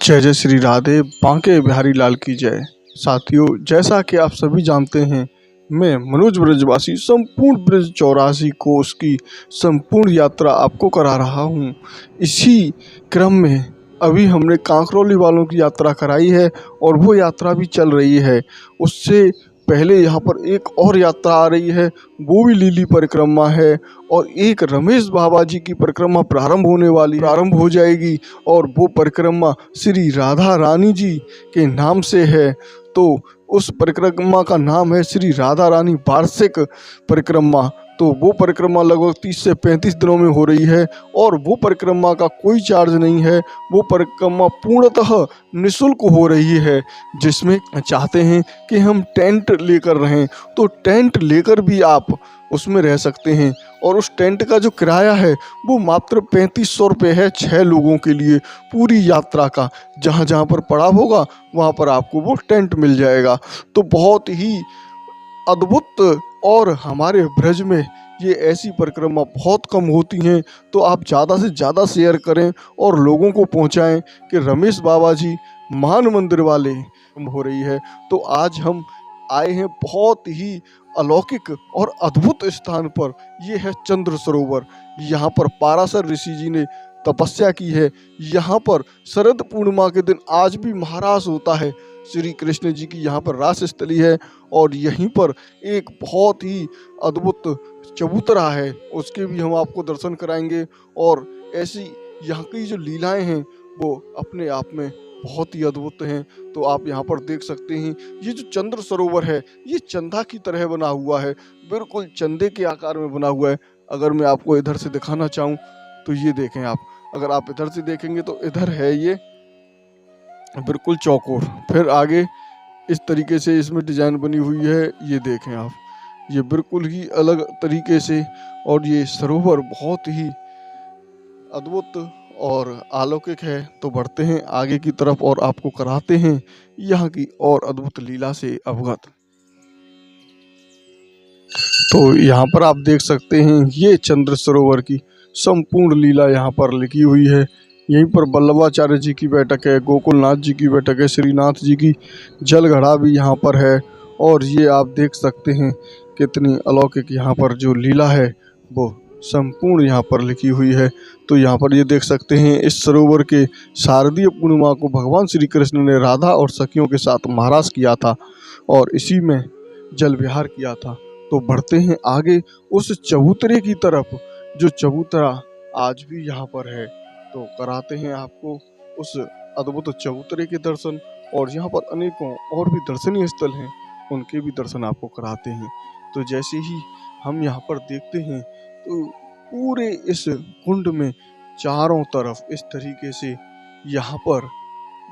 जय जय श्री राधे बांके बिहारी लाल की जय। साथियों, जैसा कि आप सभी जानते हैं, मैं मनोज ब्रजवासी संपूर्ण ब्रज 84 कोस की संपूर्ण यात्रा आपको करा रहा हूं। इसी क्रम में अभी हमने कांकरौली वालों की यात्रा कराई है और वो यात्रा भी चल रही है। उससे पहले यहाँ पर एक और यात्रा आ रही है, वो भी लीली परिक्रमा है, और एक रमेश बाबा जी की परिक्रमा प्रारंभ हो जाएगी, और वो परिक्रमा श्री राधा रानी जी के नाम से है। तो उस परिक्रमा का नाम है श्री राधा रानी वार्षिक परिक्रमा। तो वो परिक्रमा लगभग 30 से 35 दिनों में हो रही है, और वो परिक्रमा का कोई चार्ज नहीं है। वो परिक्रमा पूर्णतः निःशुल्क हो रही है, जिसमें चाहते हैं कि हम टेंट लेकर रहें तो टेंट लेकर भी आप उसमें रह सकते हैं। और उस टेंट का जो किराया है वो मात्र 3500 रुपये है 6 लोगों के लिए, पूरी यात्रा का। जहाँ जहाँ पर पड़ाव होगा वहाँ पर आपको वो टेंट मिल जाएगा। तो बहुत ही अद्भुत, और हमारे ब्रज में ये ऐसी परिक्रमा बहुत कम होती हैं। तो आप ज़्यादा से ज़्यादा शेयर करें और लोगों को पहुंचाएं कि रमेश बाबा जी महान मंदिर वाले हो रही है। तो आज हम आए हैं बहुत ही अलौकिक और अद्भुत स्थान पर। ये है चंद्र सरोवर। यहाँ पर पाराशर ऋषि जी ने तपस्या की है। यहाँ पर शरद पूर्णिमा के दिन आज भी महारास होता है। श्री कृष्ण जी की यहाँ पर रास स्थली है, और यहीं पर एक बहुत ही अद्भुत चबूतरा है, उसके भी हम आपको दर्शन कराएंगे। और ऐसी यहाँ की जो लीलाएं हैं वो अपने आप में बहुत ही अद्भुत हैं। तो आप यहाँ पर देख सकते हैं, ये जो चंद्र सरोवर है ये चंदा की तरह बना हुआ है, बिल्कुल चंदे के आकार में बना हुआ है। अगर मैं आपको इधर से दिखाना चाहूँ तो ये देखें आप, अगर आप इधर से देखेंगे तो इधर है ये बिल्कुल चौकोर, फिर आगे इस तरीके से इसमें डिजाइन बनी हुई है। ये देखें आप, ये बिल्कुल ही अलग तरीके से, और ये सरोवर बहुत ही अद्भुत और अलौकिक है। तो बढ़ते हैं आगे की तरफ और आपको कराते हैं यहाँ की और अद्भुत लीला से अवगत। तो यहाँ पर आप देख सकते हैं, ये चंद्र सरोवर की संपूर्ण लीला यहाँ पर लिखी हुई है। यहीं पर वल्लभाचार्य जी की बैठक है, गोकुलनाथ जी की बैठक है, श्रीनाथ जी की जल घड़ा भी यहाँ पर है। और ये आप देख सकते हैं कितनी अलौकिक यहाँ पर जो लीला है वो संपूर्ण यहाँ पर लिखी हुई है। तो यहाँ पर ये देख सकते हैं, इस सरोवर के शारदीय पूर्णिमा को भगवान श्री कृष्ण ने राधा और सखियों के साथ महारास किया था, और इसी में जल विहार किया था। तो बढ़ते हैं आगे उस चबूतरे की तरफ, जो चबूतरा आज भी यहाँ पर है। तो कराते हैं आपको उस अद्भुत चबूतरे के दर्शन, और यहाँ पर अनेकों और भी दर्शनीय स्थल हैं, उनके भी दर्शन आपको कराते हैं। तो जैसे ही हम यहाँ पर देखते हैं तो पूरे इस कुंड में चारों तरफ इस तरीके से यहाँ पर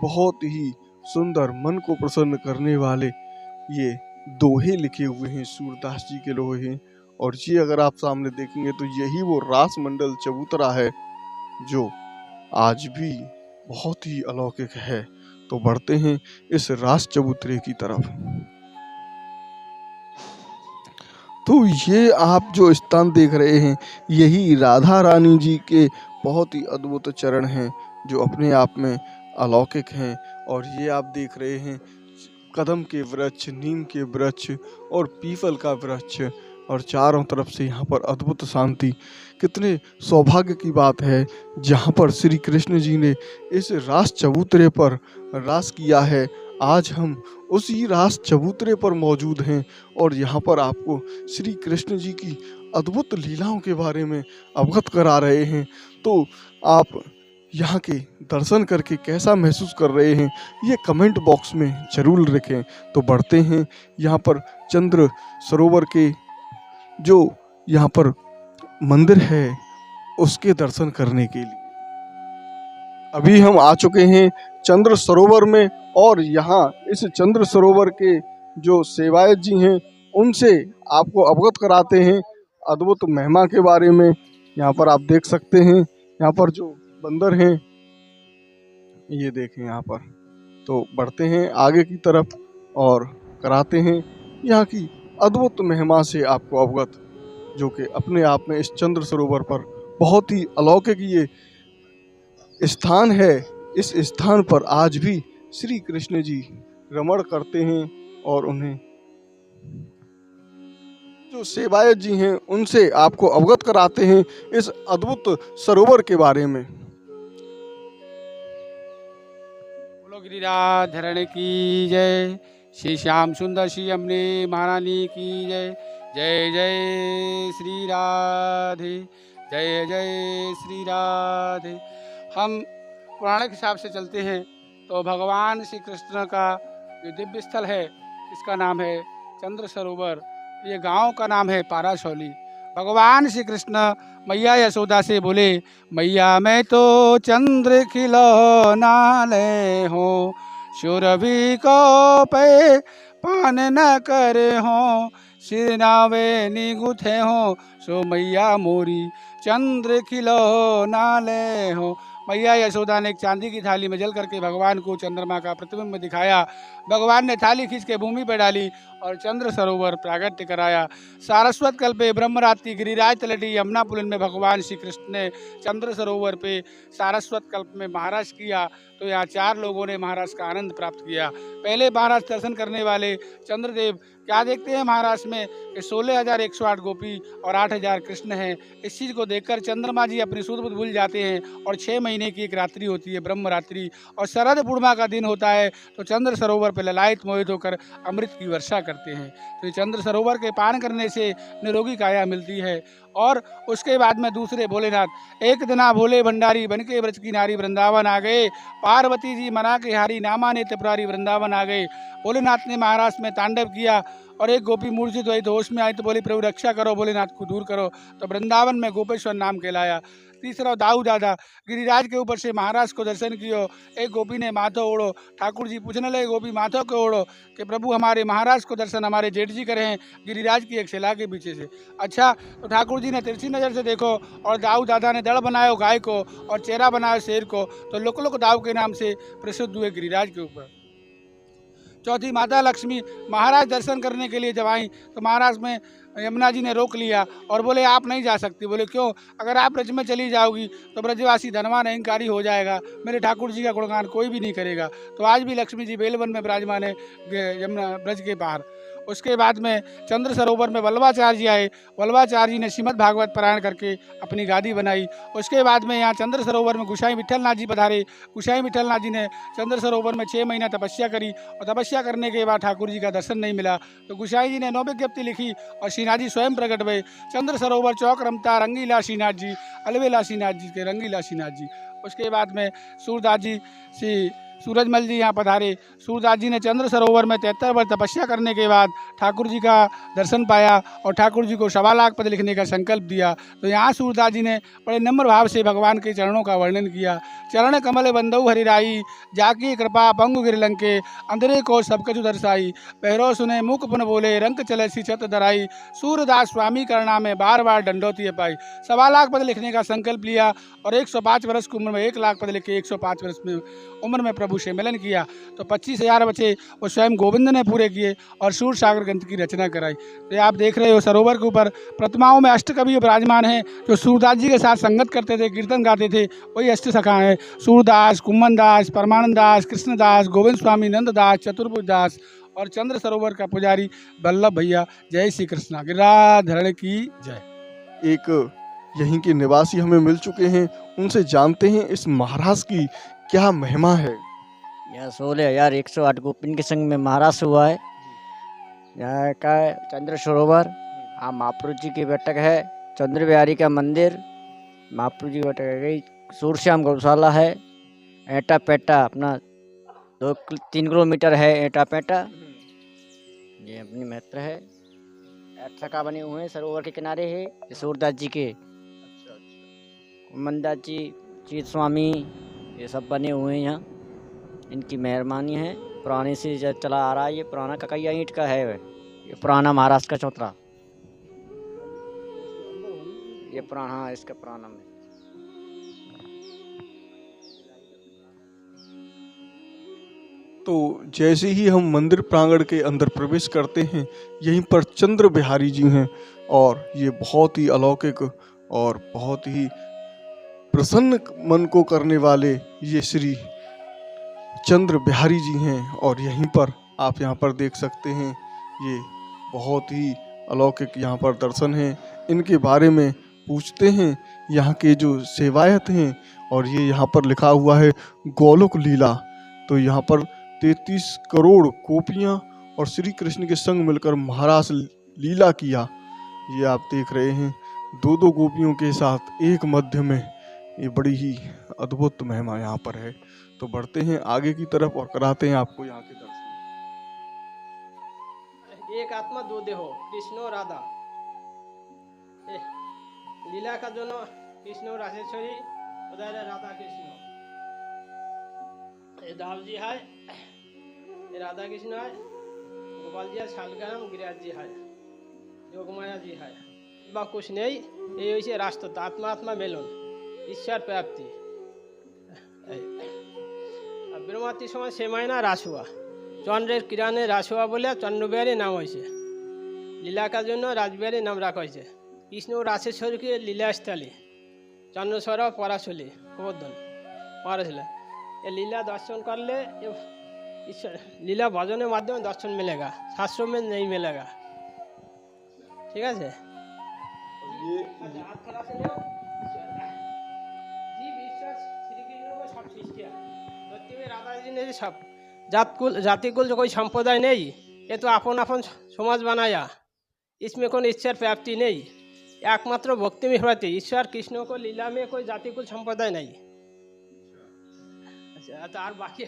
बहुत ही सुंदर, मन को प्रसन्न करने वाले ये दोहे लिखे हुए हैं, सूरदास जी के दोहे। और ये अगर आप सामने देखेंगे तो यही वो रास मंडल चबूतरा है जो आज भी बहुत ही अलौकिक है। तो बढ़ते हैं इस रास चबूतरे की तरफ। तो ये आप जो स्थान देख रहे हैं, यही राधा रानी जी के बहुत ही अद्भुत चरण हैं, जो अपने आप में अलौकिक हैं। और ये आप देख रहे हैं कदम के वृक्ष, नीम के वृक्ष और पीपल का वृक्ष, और चारों तरफ से यहाँ पर अद्भुत शांति। कितने सौभाग्य की बात है, जहाँ पर श्री कृष्ण जी ने इस रास चबूतरे पर रास किया है। आज हम उसी रास चबूतरे पर मौजूद हैं, और यहाँ पर आपको श्री कृष्ण जी की अद्भुत लीलाओं के बारे में अवगत करा रहे हैं। तो आप यहाँ के दर्शन करके कैसा महसूस कर रहे हैं, ये कमेंट बॉक्स में ज़रूर लिखें। तो बढ़ते हैं यहाँ पर चंद्र सरोवर के जो यहाँ पर मंदिर है उसके दर्शन करने के लिए। अभी हम आ चुके हैं चंद्र सरोवर में, और यहाँ इस चंद्र सरोवर के जो सेवायत जी हैं उनसे आपको अवगत कराते हैं अद्भुत महिमा के बारे में। यहाँ पर आप देख सकते हैं, यहाँ पर जो बंदर हैं ये देखें यहाँ पर। तो बढ़ते हैं आगे की तरफ और कराते हैं यहाँ की अद्भुत महिमा से आपको अवगत, जो कि अपने आप में इस चंद्र सरोवर पर बहुत ही अलौकिक ये स्थान है इस स्थान पर आज भी श्री कृष्ण जी रमण करते हैं और उन्हें जो सेवायत जी हैं उनसे आपको अवगत कराते हैं इस अद्भुत सरोवर के बारे में। बोलो गिरिराज धरण की जय। श्री श्याम सुंदर श्री अम्बे महारानी की जय। जय जय श्री राधे, जय जय श्री राधे। हम पुराण के हिसाब से चलते हैं तो भगवान श्री कृष्ण का जो दिव्य स्थल है इसका नाम है चंद्र सरोवर। ये गांव का नाम है पाराशौली। भगवान श्री कृष्ण मैया यशोदा से बोले, मैया मैं तो चंद्र खिलौना ले हो, सुरभि को पे पान न करे हो, सिर नावे निगुथे हो, सो मैया मोरी चंद्र खिलौना ले हो। मैया यशोदा ने एक चांदी की थाली में जल करके भगवान को चंद्रमा का प्रतिबिंब दिखाया। भगवान ने थाली खींच के भूमि पर डाली और चंद्र सरोवर प्रागट्य कराया। सारस्वत कल्प पे ब्रह्मरात्रि गिरिराज तलटी यमुना पुलिन में भगवान श्री कृष्ण ने चंद्र सरोवर पे सारस्वत कल्प में महाराज किया। तो यहाँ 4 लोगों ने महाराज का आनंद प्राप्त किया। पहले महाराज दर्शन करने वाले चंद्रदेव क्या देखते हैं महाराज में कि 16,108 गोपी और 8,000 कृष्ण हैं। इस चीज़ को देखकर चंद्रमा जी अपनी सुध बुध भूल जाते हैं और 6 महीने की एक रात्रि होती है ब्रह्म रात्रि और शरद पूर्णिमा का दिन होता है। तो चंद्र सरोवर पर ललायत मोहित होकर अमृत की वर्षा करते हैं। तो ये चंद्र सरोवर के पान करने से निरोगी काया मिलती है। और उसके बाद में दूसरे भोलेनाथ एक दिना भोले भंडारी बनके ब्रज की नारी वृंदावन आ गए। पार्वती जी मना के हारी नामा ने त्रिपुरारी वृंदावन आ गए। भोलेनाथ ने महाराज में तांडव किया और एक गोपी मूर्छित हुई तो होश में आई तो बोली प्रभु रक्षा करो, भोलेनाथ को दूर करो। तो वृंदावन में गोपेश्वर नाम कहलाया। तीसरा दाऊ दादा गिरिराज के ऊपर से महाराज को दर्शन कियो। एक गोपी ने माथो ओढ़ो। ठाकुर जी पूछने लगे गोपी माथो को ओढ़ो कि प्रभु हमारे महाराज को दर्शन हमारे जेठ जी करे हैं गिरिराज की एक शिला के पीछे से। अच्छा, तो ठाकुर जी ने तिरछी नज़र से देखो और दाऊ दादा ने दड़ बनायो गाय को और चेहरा बनायो शेर को। तो लुक लुक दाऊ के नाम से प्रसिद्ध हुए गिरिराज के ऊपर। चौथी माता लक्ष्मी महाराज दर्शन करने के लिए जब आई तो महाराज में यमुना जी ने रोक लिया और बोले आप नहीं जा सकती। बोले क्यों? अगर आप ब्रज में चली जाओगी तो ब्रजवासी धनवान अहंकारी हो जाएगा, मेरे ठाकुर जी का गुणगान कोई भी नहीं करेगा। तो आज भी लक्ष्मी जी बेलवन में विराजमान है यमुना ब्रज के पार। उसके बाद में चंद्र सरोवर में वल्लभाचार्य जी आए। वल्लभाचार्य जी ने श्रीमद् भागवत पारायण करके अपनी गादी बनाई। उसके बाद में यहाँ चंद्र सरोवर में गोसाई विठलनाथ जी पधारे। गोसाई विठलनाथ जी ने चंद्र सरोवर में 6 महीना तपस्या करी और तपस्या करने के बाद ठाकुर जी का दर्शन नहीं मिला। तो गोसाई जी ने 9 विज्ञप्ति लिखी और श्रीनाथ जी स्वयं प्रकट हुए। चंद्र सरोवर चौक रमता रंगीला श्रीनाथ जी, अलवेला श्रीनाथ जी के रंगीला श्रीनाथ जी। उसके बाद में सूरदास जी श्री सूरजमल जी यहाँ पधारे। सूरदास जी ने चंद्र सरोवर में 73 वर्ष तपस्या करने के बाद ठाकुर जी का दर्शन पाया और ठाकुर जी को 1.25 लाख पद लिखने का संकल्प दिया। तो यहाँ सूरदास जी ने बड़े नम्र भाव से भगवान के चरणों का वर्णन किया। चरण कमल बंदऊ हरिराई, जाकी कृपा पंगु गिरलंके, अंधरे को सब कछु दर्शाई, पहरो सुने मुख पुन बोले, रंक चले सी छत दराई, सूरदास स्वामी करना में बार बार दंडोती पाई। 1.25 लाख पद लिखने का संकल्प लिया और 105 वर्ष की उम्र में 1 लाख पद लिख के 105 वर्ष में उम्र में प्रभु से मिलन किया। तो 25,000 बचे वो स्वयं गोविंद ने पूरे किए और सूर सागर ग्रंथ की रचना कराई। तो आप देख रहे हो सरोवर के ऊपर प्रतिमाओं में अष्टकवि विराजमान हैं जो सूरदास जी के साथ संगत करते थे, कीर्तन गाते थे। वही अष्ट सखा हैं सूरदास, कुम्मन दास, परमानंद दास, कृष्णदास, गोविंद स्वामी, नंददास, चतुर्भुज दास और चंद्र सरोवर का पुजारी वल्लभ भैया। जय श्री कृष्णा। गिरिराधरण की जय। एक यहीं के निवासी हमें मिल चुके हैं, उनसे जानते हैं इस महाराज की क्या महिमा है। यह 16,108 गोपिन के संग में महाराज हुआ है। यहाँ का चंद्र सरोवर, हाँ महाप्रभु जी की बैठक है। चंद्र बिहारी का मंदिर, महाप्रभु जी की बैठक है गई। सूरश्याम गौशाला है। एटा पेटा अपना 2-3 किलोमीटर है एटा पेटा, ये अपनी महत्व है। 8 सखा बने हुए हैं सरोवर के किनारे है। ये सूरदास जी के, मंदास जी, चीत स्वामी, ये सब बने हुए हैं यहाँ। इनकी मेहरबानी है। पुराने से चला आ रहा है। ये पुराना ककैया ईंट का है। ये पुराना महाराष्ट्र का चौतरा, ये पुराना, हाँ इसका पुराना में। तो जैसे ही हम मंदिर प्रांगण के अंदर प्रवेश करते हैं, यहीं पर चंद्र बिहारी जी हैं और ये बहुत ही अलौकिक और बहुत ही प्रसन्न मन को करने वाले ये श्री चंद्र बिहारी जी हैं और यहीं पर आप यहाँ पर देख सकते हैं ये बहुत ही अलौकिक यहाँ पर दर्शन हैं। इनके बारे में पूछते हैं यहाँ के जो सेवायत हैं और ये यहाँ पर लिखा हुआ है गोलोक लीला। तो यहाँ पर 33 करोड़ गोपियाँ और श्री कृष्ण के संग मिलकर महारास लीला किया। ये आप देख रहे हैं 2 गोपियों के साथ एक मध्य में, ये बड़ी ही अद्भुत महिमा यहाँ पर है। तो बढ़ते हैं आगे की तरफ और कराते हैं आपको यहाँ के दर्शन। एक आत्मा दो देह कृष्ण और राधा लीला का दोनों कृष्ण और राधेश्वरी उधर है राधा कृष्ण। ये दाव जी है, ये राधा कृष्ण है, गोपाल जी है, शालग्राम गिरिराज जी है, जोगमाया जी है। बा कुछ नहीं, ये वैसे राष्ट्र आत्मा आत्मा मिलन ईश्वर प्राप्ति। ब्रह्माती समय से महीना रास हुआ, चंद्रेर किराने रास हुआ बोले चंद्रबिहारी नाम হয়েছে। লীলা का জন্য রাজবিহারী नाम রাখা হয়েছে। কৃষ্ণ রাসেশ্বরী के লীলাস্থলী चंद्रस्वरा पराशली गोवर्धन पराशला। ये लीला दर्शन कर ले, ईश्वर लीला भजन के माध्यम दर्शन मिलेगा, शास्त्रों में नहीं मिलेगा। ठीक है राधा जी ने सब जातिकुल जो कोई संप्रदाय नहीं, ये तो अपन अपन समाज बनाया, इसमें कोई ईश्वर प्राप्ति नहीं, एकमात्र भक्ति में प्राप्ति। ईश्वर कृष्ण को लीला में कोई जातिकुल संप्रदाय नहीं। अच्छा तो और बाकी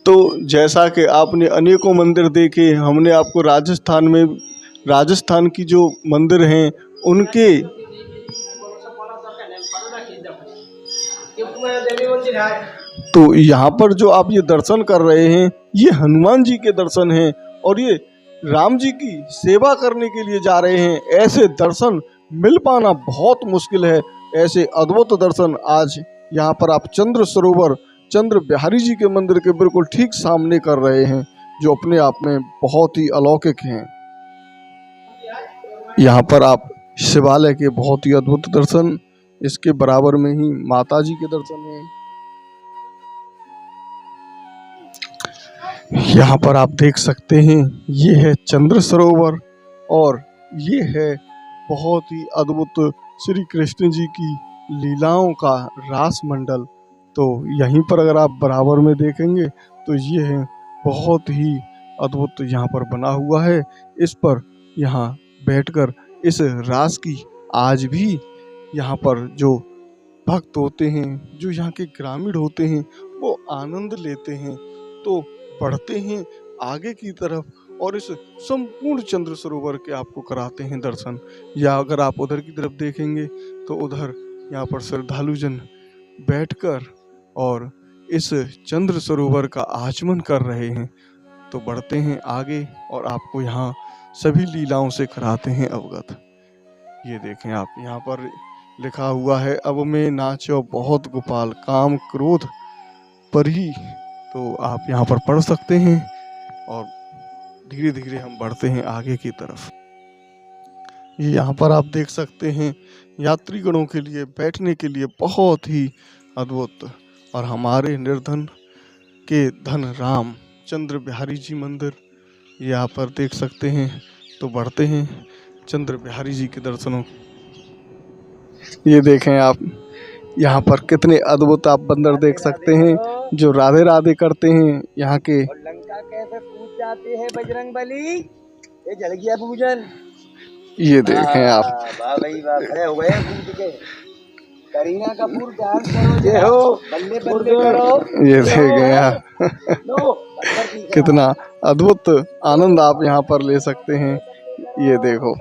तो जैसा कि आपने अनेकों मंदिर देखे, हमने आपको राजस्थान की जो मंदिर हैं उनके तो यहाँ पर जो आप ये दर्शन कर रहे हैं ये हनुमान जी के दर्शन हैं और ये राम जी की सेवा करने के लिए जा रहे हैं। ऐसे दर्शन मिल पाना बहुत मुश्किल है। ऐसे अद्भुत दर्शन आज यहाँ पर आप चंद्र सरोवर चंद्र बिहारी जी के मंदिर के बिल्कुल ठीक सामने कर रहे हैं, जो अपने आप में बहुत ही अलौकिक हैं। यहाँ पर आप शिवालय के बहुत ही अद्भुत दर्शन, इसके बराबर में ही माता जी के दर्शन हैं। यहाँ पर आप देख सकते हैं ये है चंद्र सरोवर और ये है बहुत ही अद्भुत श्री कृष्ण जी की लीलाओं का रास मंडल। तो यहीं पर अगर आप बराबर में देखेंगे तो ये है बहुत ही अद्भुत यहाँ पर बना हुआ है। इस पर यहाँ बैठकर इस रास की आज भी यहाँ पर जो भक्त होते हैं, जो यहाँ के ग्रामीण होते हैं, वो आनंद लेते हैं। तो बढ़ते हैं आगे की तरफ और इस संपूर्ण चंद्र सरोवर के आपको कराते हैं दर्शन। या अगर आप उधर की तरफ देखेंगे तो उधर यहाँ पर श्रद्धालु जन बैठकर और इस चंद्र सरोवर का आचमन कर रहे हैं। तो बढ़ते हैं आगे और आपको यहाँ सभी लीलाओं से कराते हैं अवगत। ये देखें आप, यहाँ पर लिखा हुआ है अब में नाचो बहुत गोपाल काम क्रोध पर ही। तो आप यहाँ पर पढ़ सकते हैं और धीरे धीरे हम बढ़ते हैं आगे की तरफ। ये यहाँ पर आप देख सकते हैं यात्रीगणों के लिए बैठने के लिए बहुत ही अद्भुत और हमारे निर्धन के धन राम चंद्र बिहारी जी मंदिर यहाँ पर देख सकते हैं। तो बढ़ते हैं चंद्र बिहारी जी के दर्शनों। ये देखें आप, यहाँ पर कितने अद्भुत आप बंदर देख सकते हैं जो राधे राधे करते हैं यहाँ के। लंका कैसे कूद जाते हैं बजरंगबली, ये जल गया पूजन। ये देखें आप, वाह भाई वाह, खड़े हो गए कूद के। करीना कपूर डांस करो, ये हो बल्ले बल्ले करो। ये देखें आप कितना अद्भुत आनंद आप यहाँ पर ले सकते हैं। ये देखो,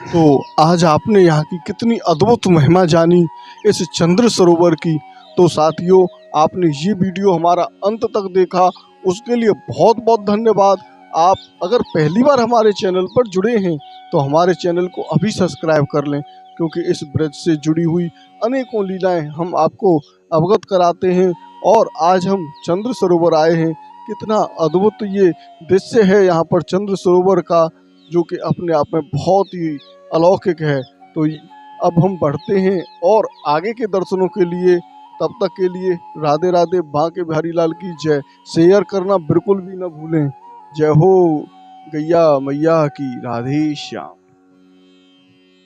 तो आज आपने यहाँ की कितनी अद्भुत महिमा जानी इस चंद्र सरोवर की। तो साथियों, आपने ये वीडियो हमारा अंत तक देखा, उसके लिए बहुत बहुत धन्यवाद। आप अगर पहली बार हमारे चैनल पर जुड़े हैं तो हमारे चैनल को अभी सब्सक्राइब कर लें, क्योंकि इस ब्रज से जुड़ी हुई अनेकों लीलाएं हम आपको अवगत कराते हैं। और आज हम चंद्र सरोवर आए हैं। कितना अद्भुत ये दृश्य है यहाँ पर चंद्र सरोवर का, जो कि अपने आप में बहुत ही अलौकिक है। तो अब हम बढ़ते हैं और आगे के दर्शनों के लिए। तब तक के लिए राधे राधे। बांके बिहारी लाल की जय। शेयर करना बिल्कुल भी न भूलें। जय हो गैया मैया की। राधे श्याम।